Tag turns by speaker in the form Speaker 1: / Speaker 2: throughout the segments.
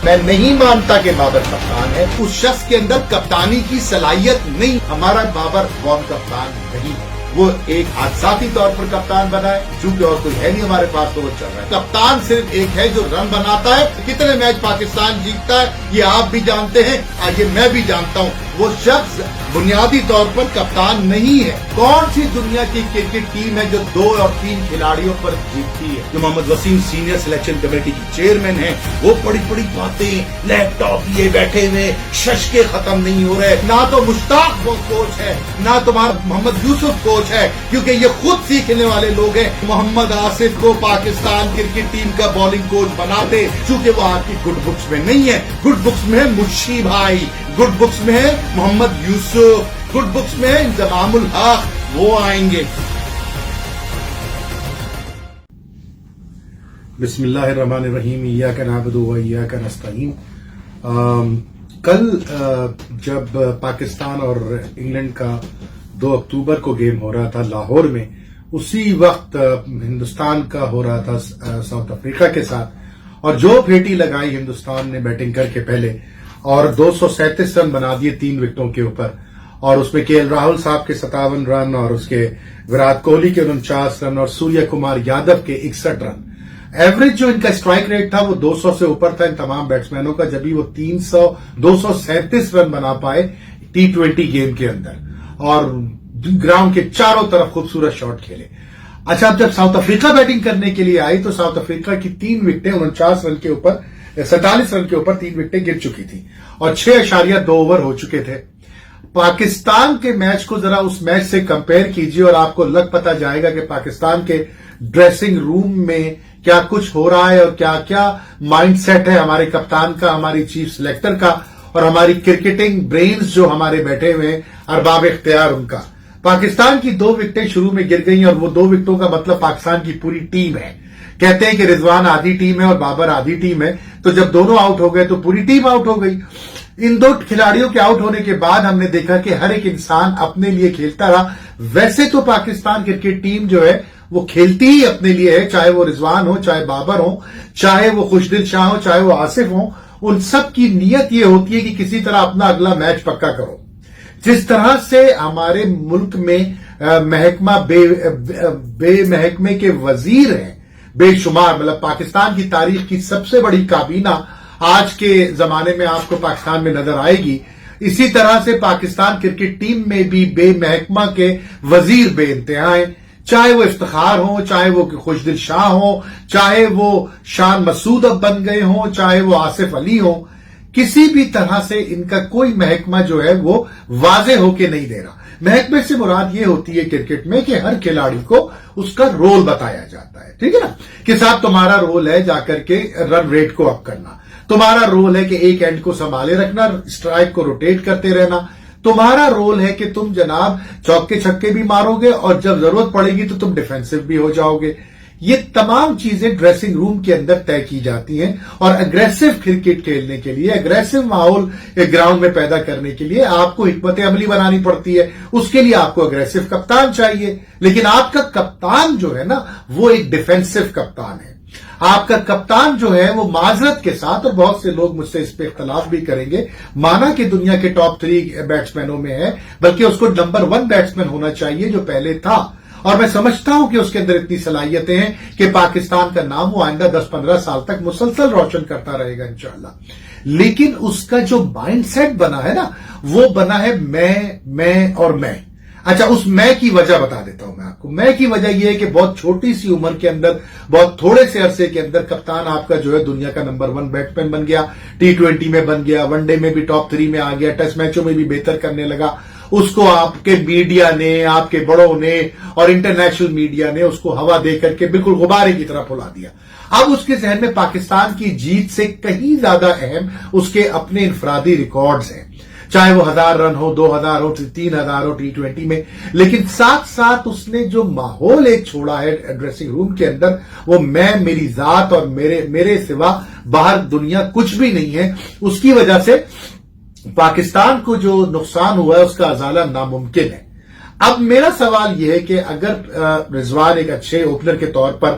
Speaker 1: میں نہیں مانتا کہ بابر کپتان ہے. اس شخص کے اندر کپتانی کی صلاحیت نہیں. ہمارا بابر وارم کپتان نہیں ہے. وہ ایک حادثاتی طور پر کپتان بنا ہے، چونکہ اور کوئی ہے نہیں ہمارے پاس تو وہ چل رہا ہے. کپتان صرف ایک ہے جو رن بناتا ہے. کتنے میچ پاکستان جیتتا ہے یہ آپ بھی جانتے ہیں اور یہ میں بھی جانتا ہوں. وہ شخص بنیادی طور پر کپتان نہیں ہے. کون سی دنیا کی کرکٹ ٹیم ہے جو 2 اور 3 کھلاڑیوں پر جیتتی ہے؟ جو محمد وسیم سینئر سلیکشن کمیٹی کی چیئرمین ہیں، وہ بڑی بڑی باتیں لیپ ٹاپ لیے بیٹھے ہوئے ششکے ختم نہیں ہو رہے. نہ تو مشتاق وہ کوچ ہے، نہ تمہارا محمد یوسف کوچ ہے، کیونکہ یہ خود سیکھنے والے لوگ ہیں. محمد آصف کو پاکستان کرکٹ ٹیم کا بالنگ کوچ بناتے، چونکہ وہ آپ کی گڈ بکس میں نہیں ہے. گڈ بکس میں ہے منشی بھائی، گڈ بکس میں ہے محمد یوسف، گڈ بکس میں ہے انضمام الحق. وہ آئیں گے.
Speaker 2: بسم اللہ الرحمن الرحیم. ایاک نعبد و ایاک نستعین. کل جب پاکستان اور انگلینڈ کا 2 اکتوبر کو گیم ہو رہا تھا لاہور میں، اسی وقت ہندوستان کا ہو رہا تھا ساؤتھ افریقہ کے ساتھ، اور جو پھیٹی لگائی ہندوستان نے بیٹنگ کر کے پہلے، اور 237 رن بنا دیے 3 وکٹوں کے اوپر، اور اس میں کے ایل راہل صاحب کے 57 رن اور اس کے وراٹ کوہلی کے 49 رن اور سوریہ کمار یادو کے 61 رن. ایوریج جو ان کا اسٹرائک ریٹ تھا وہ 200 سے اوپر تھا ان تمام بیٹسمینوں کا، جبھی وہ 237 رن بنا پائے T20 گیم کے اندر، اور گراؤنڈ کے چاروں طرف خوبصورت شاٹ کھیلے. اچھا، اب جب ساؤتھ افریقہ بیٹنگ کرنے کے لیے آئی تو ساؤتھ افریقہ کی 3 وکٹیں 47 رن کے اوپر 47 رن کے اوپر 3 وکٹیں گر چکی تھی اور 6.2 اوور ہو چکے تھے. پاکستان کے میچ کو ذرا اس میچ سے کمپیئر کیجیے اور آپ کو لگ پتا جائے گا کہ پاکستان کے ڈریسنگ روم میں کیا کچھ ہو رہا ہے اور کیا کیا مائنڈ سیٹ ہے ہمارے کپتان کا، ہماری چیف سلیکٹر کا، اور ہماری کرکٹنگ برینز جو ہمارے بیٹھے ہوئے ہیں ارباب اختیار ان کا. پاکستان کی 2 وکٹیں شروع میں گر گئیں، اور وہ 2 وکٹوں کا مطلب پاکستان کی پوری ٹیم ہے. کہتے ہیں کہ رضوان آدھی ٹیم ہے اور بابر آدھی ٹیم ہے، تو جب دونوں آؤٹ ہو گئے تو پوری ٹیم آؤٹ ہو گئی. ان 2 کھلاڑیوں کے آؤٹ ہونے کے بعد ہم نے دیکھا کہ ہر ایک انسان اپنے لیے کھیلتا رہا. ویسے تو پاکستان کرکٹ ٹیم جو ہے وہ کھیلتی ہی اپنے لیے ہے، چاہے وہ رضوان ہو، چاہے بابر ہو، چاہے وہ خوشدل شاہ ہو، چاہے وہ آصف ہو. ان سب کی نیت یہ ہوتی ہے کہ کسی طرح اپنا اگلا میچ پکا کرو. جس طرح سے ہمارے ملک میں محکمہ بے محکمے کے وزیر ہیں بے شمار، مطلب پاکستان کی تاریخ کی سب سے بڑی کابینہ آج کے زمانے میں آپ کو پاکستان میں نظر آئے گی. اسی طرح سے پاکستان کرکٹ ٹیم میں بھی بے محکمہ کے وزیر بے انتہا ہیں، چاہے وہ افتخار ہوں، چاہے وہ خوشدل شاہ ہوں، چاہے وہ شان مسعود اب بن گئے ہوں، چاہے وہ آصف علی ہوں. کسی بھی طرح سے ان کا کوئی محکمہ جو ہے وہ واضح ہو کے نہیں دے رہا. محکمے سے مراد یہ ہوتی ہے کرکٹ میں کہ ہر کھلاڑی کو اس کا رول بتایا جاتا ہے، ٹھیک ہے نا، کہ صاحب تمہارا رول ہے جا کر کے رن ریٹ کو اپ کرنا، تمہارا رول ہے کہ ایک اینڈ کو سنبھالے رکھنا، اسٹرائک کو روٹیٹ کرتے رہنا، تمہارا رول ہے کہ تم جناب چوکے چھکے بھی مارو گے اور جب ضرورت پڑے گی تو تم ڈیفینسو بھی ہو جاؤ گے. یہ تمام چیزیں ڈریسنگ روم کے اندر طے کی جاتی ہیں، اور اگریسو کرکٹ کھیلنے کے لیے، اگریسو ماحول گراؤنڈ میں پیدا کرنے کے لیے آپ کو حکمت عملی بنانی پڑتی ہے. اس کے لیے آپ کو اگریسو کپتان چاہیے، لیکن آپ کا کپتان جو ہے نا وہ ایک ڈیفینسو کپتان ہے. آپ کا کپتان جو ہے وہ معذرت کے ساتھ، اور بہت سے لوگ مجھ سے اس پہ اختلاف بھی کریں گے، مانا کہ دنیا کے ٹاپ 3 بیٹسمینوں میں ہے، بلکہ اس کو نمبر 1 بیٹسمین ہونا چاہیے جو پہلے تھا. اور میں سمجھتا ہوں کہ اس کے اندر اتنی صلاحیتیں ہیں کہ پاکستان کا نام وہ آئندہ 10-15 سال تک مسلسل روشن کرتا رہے گا انشاءاللہ. لیکن اس کا جو مائنڈ سیٹ بنا ہے نا، وہ بنا ہے میں اور میں. اچھا، اس میں کی وجہ بتا دیتا ہوں میں آپ کو. میں کی وجہ یہ ہے کہ بہت چھوٹی سی عمر کے اندر، بہت تھوڑے سے عرصے کے اندر کپتان آپ کا جو ہے دنیا کا نمبر 1 بیٹسمین بن گیا، T20 میں بن گیا، ون ڈے میں بھی ٹاپ 3 میں آ گیا، ٹیسٹ میچوں میں بھی بہتر کرنے لگا. اس کو آپ کے میڈیا نے، آپ کے بڑوں نے اور انٹرنیشنل میڈیا نے اس کو ہوا دے کر کے بالکل غبارے کی طرح پھلا دیا. اب اس کے ذہن میں پاکستان کی جیت سے کہیں زیادہ اہم اس کے اپنے انفرادی ریکارڈز ہیں، چاہے وہ 1000 رن ہو، 2000 ہو، 3000 ہو T20 میں. لیکن ساتھ ساتھ اس نے جو ماحول ایک چھوڑا ہے ڈریسنگ روم کے اندر، وہ میری ذات اور میرے سوا باہر دنیا کچھ بھی نہیں ہے. اس کی وجہ سے پاکستان کو جو نقصان ہوا ہے اس کا ازالہ ناممکن ہے. اب میرا سوال یہ ہے کہ اگر رضوان ایک اچھے اوپنر کے طور پر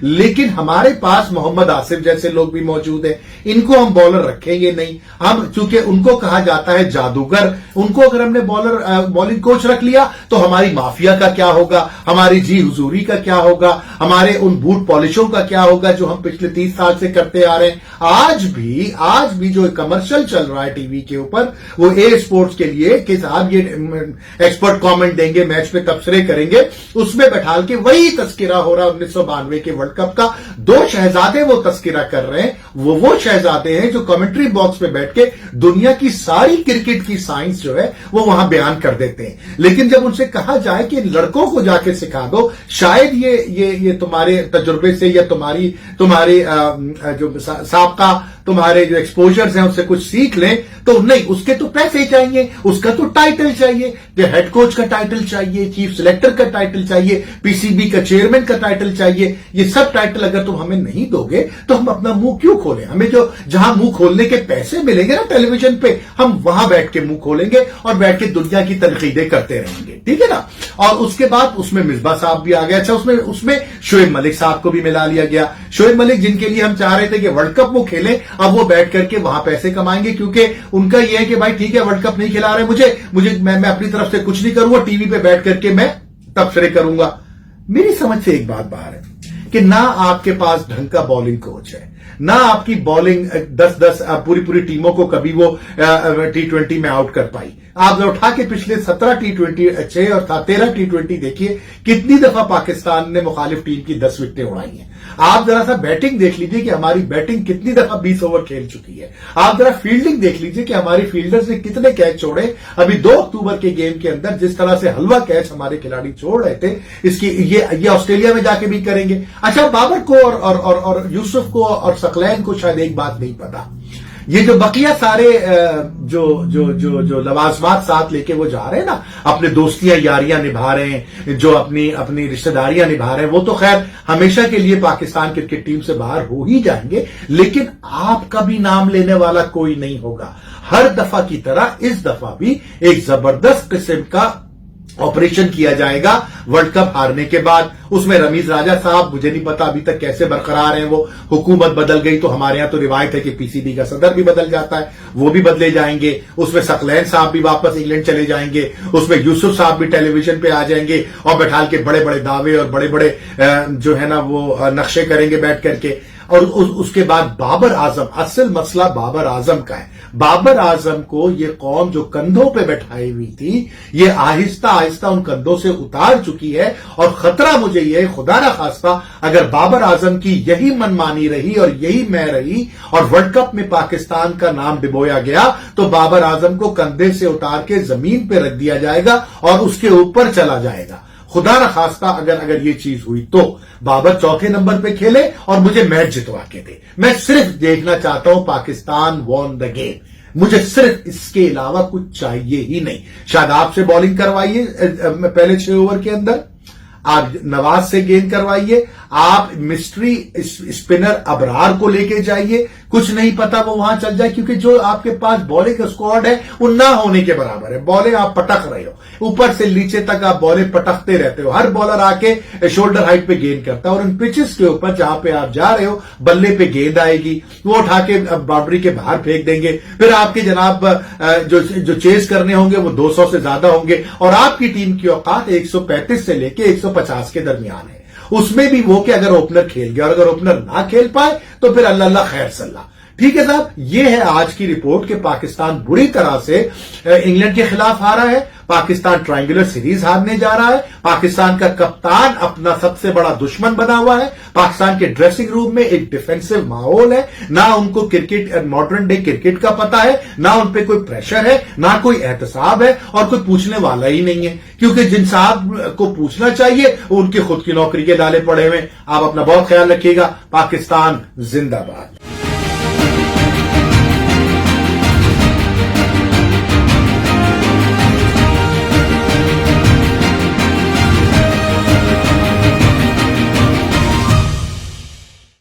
Speaker 1: لیکن ہمارے پاس محمد آصف جیسے لوگ بھی موجود ہیں, ان کو ہم بولر رکھیں گے نہیں. ہم چونکہ ان کو کہا جاتا ہے جادوگر, ان کو اگر ہم نے بالنگ کوچ رکھ لیا تو ہماری مافیا کا کیا ہوگا, ہماری جی حضوری کا کیا ہوگا, ہمارے ان بوٹ پالشوں کا کیا ہوگا جو ہم پچھلے 30 سال سے کرتے آ رہے ہیں. آج بھی جو کمرشل چل رہا ہے ٹی وی کے اوپر وہ اے اسپورٹس کے لیے کہ صاحب یہ ایکسپرٹ کامنٹ دیں گے, میچ پہ تبصرے کریں گے, اس میں بٹھال کے وہی تذکرہ ہو رہا 1992 کے ورلڈ کپ کا. 2 شہزادے وہ تذکرہ کر رہے ہیں, وہ شہزادے ہیں جو کمنٹری باکس پہ بیٹھ کے دنیا کی ساری کرکٹ کی سائنس جو ہے وہ وہاں بیان کر دیتے ہیں. لیکن جب ان سے کہا جائے کہ لڑکوں کو جا کے سکھا دو, شاید یہ تمہارے تجربے سے یا تمہاری جو سابقہ تمہارے جو ایکسپوجرز ہیں اس سے کچھ سیکھ لیں, تو نہیں, اس کے تو پیسے چاہیے, اس کا تو ٹائٹل چاہیے, کہ ہیڈ کوچ کا ٹائٹل چاہیے, چیف سلیکٹر کا ٹائٹل چاہیے, پی سی بی کا چیئرمین کا ٹائٹل چاہیے. یہ سب ٹائٹل اگر تم ہمیں نہیں دو گے تو ہم اپنا منہ کیوں کھولیں؟ ہمیں جہاں منہ کھولنے کے پیسے ملیں گے نا ٹیلی ویژن پہ, ہم وہاں بیٹھ کے منہ کھولیں گے اور بیٹھ کے دنیا کی تنقیدیں کرتے رہیں گے, ٹھیک ہے نا. اور اس کے بعد اس میں مصباح صاحب بھی آ گیا. اچھا, اس میں شعیب ملک صاحب کو بھی ملا لیا گیا. شعیب ملک جن کے لیے ہم چاہ رہے تھے کہ ورلڈ کپ وہ کھیلیں, اب وہ بیٹھ کر کے وہاں پیسے کمائیں گے, کیونکہ ان کا یہ ہے کہ بھائی ٹھیک ہے ورلڈ کپ نہیں کھلا رہے مجھے میں اپنی طرف سے کچھ نہیں کروں گا, ٹی وی پہ بیٹھ کر کے میں تبصرے کروں گا. میری سمجھ سے ایک بات باہر ہے کہ نہ آپ کے پاس ڈھنگ کا بالنگ کوچ ہے, نہ آپ کی بالنگ 10 پوری ٹیموں کو کبھی وہ T20 میں آؤٹ کر پائی. آپ اٹھا کے پچھلے 17 T20 6 اور 13 T20 دیکھیے کتنی دفعہ پاکستان نے مخالف ٹیم کی 10 وکٹیں اڑائی ہیں. آپ ذرا سا بیٹنگ دیکھ لیجئے کہ ہماری بیٹنگ کتنی دفعہ 20 اوور کھیل چکی ہے. آپ ذرا فیلڈنگ دیکھ لیجئے کہ ہماری فیلڈرز نے کتنے کیچ چھوڑے. ابھی 2 اکتوبر کے گیم کے اندر جس طرح سے حلوہ کیچ ہمارے کھلاڑی چھوڑ رہے تھے, اس کی یہ آسٹریلیا میں جا کے بھی کریں گے. اچھا, بابر کو اور یوسف کو اور ثقلین کو شاید ایک بات نہیں پتا, یہ جو بقیہ سارے جو لوازمات ساتھ لے کے وہ جا رہے ہیں نا, اپنے دوستیاں یاریاں نبھا رہے ہیں, جو اپنی رشتہ داریاں نبھا رہے ہیں, وہ تو خیر ہمیشہ کے لیے پاکستان کرکٹ ٹیم سے باہر ہو ہی جائیں گے, لیکن آپ کا بھی نام لینے والا کوئی نہیں ہوگا. ہر دفعہ کی طرح اس دفعہ بھی ایک زبردست قسم کا آپریشن کیا جائے گا ورلڈ کپ ہارنے کے بعد. اس میں رمیز راجہ صاحب مجھے نہیں پتا ابھی تک کیسے برقرار ہیں, وہ حکومت بدل گئی تو ہمارے یہاں تو روایت ہے کہ پی سی بی کا صدر بھی بدل جاتا ہے, وہ بھی بدلے جائیں گے. اس میں ثقلین صاحب بھی واپس انگلینڈ چلے جائیں گے. اس میں یوسف صاحب بھی ٹیلی ویژن پہ آ جائیں گے اور بٹھال کے بڑے دعوے اور بڑے جو ہے نا وہ نقشے کریں گے بیٹھ کر کے. اور اس کے بعد بابر اعظم, اصل مسئلہ بابر اعظم کا ہے. بابر اعظم کو یہ قوم جو کندھوں پہ بیٹھائی ہوئی تھی, یہ آہستہ آہستہ ان کندھوں سے اتار چکی ہے. اور خطرہ مجھے یہ خدا نہ خواستہ اگر بابر اعظم کی یہی منمانی رہی اور یہی میں رہی اور ورلڈ کپ میں پاکستان کا نام ڈبویا گیا, تو بابر اعظم کو کندھے سے اتار کے زمین پہ رکھ دیا جائے گا اور اس کے اوپر چلا جائے گا. خدا نہ خواستہ اگر یہ چیز ہوئی تو بابر چوتھے نمبر پہ کھیلے اور مجھے میچ جتوا کے دے. میں صرف دیکھنا چاہتا ہوں پاکستان وون دا گیم, مجھے صرف اس کے علاوہ کچھ چاہیے ہی نہیں. شاید آپ سے بالنگ کروائیے پہلے 6 اوور کے اندر, آپ نواز سے گیند کروائیے, آپ مسٹری اسپنر ابرار کو لے کے جائیے, کچھ نہیں پتا وہ وہاں چل جائے, کیونکہ جو آپ کے پاس بالنگ اسکواڈ ہے وہ نہ ہونے کے برابر ہے. بالیں آپ پٹک رہے ہو, اوپر سے نیچے تک آپ بالیں پٹکتے رہتے ہو. ہر بالر آ کے شولڈر ہائٹ پہ گیند کرتا ہے, اور ان پچز کے اوپر جہاں پہ آپ جا رہے ہو بلے پہ گیند آئے گی, وہ اٹھا کے باؤنڈری کے باہر پھینک دیں گے. پھر آپ کے جناب جو چیز کرنے ہوں گے وہ 200 سے زیادہ ہوں گے, اور آپ کی ٹیم کی اوقات 135 سے لے کے 150 کے درمیان ہے. اس میں بھی وہ کہ اگر اوپنر کھیل گیا, اور اگر اوپنر نہ کھیل پائے تو پھر اللہ خیر صلاح. ٹھیک ہے صاحب, یہ ہے آج کی رپورٹ کہ پاکستان بری طرح سے انگلینڈ کے خلاف ہارا ہے. پاکستان ٹرائنگولر سیریز ہارنے جا رہا ہے. پاکستان کا کپتان اپنا سب سے بڑا دشمن بنا ہوا ہے. پاکستان کے ڈریسنگ روم میں ایک ڈیفینسو ماحول ہے. نہ ان کو کرکٹ ماڈرن ڈے کرکٹ کا پتا ہے, نہ ان پہ کوئی پریشر ہے, نہ کوئی احتساب ہے, اور کوئی پوچھنے والا ہی نہیں ہے. کیونکہ جن صاحب کو پوچھنا چاہیے وہ ان کی خود کی نوکری کے ڈالے پڑے ہوئے. آپ اپنا بہت خیال رکھیے گا. پاکستان زندہ باد.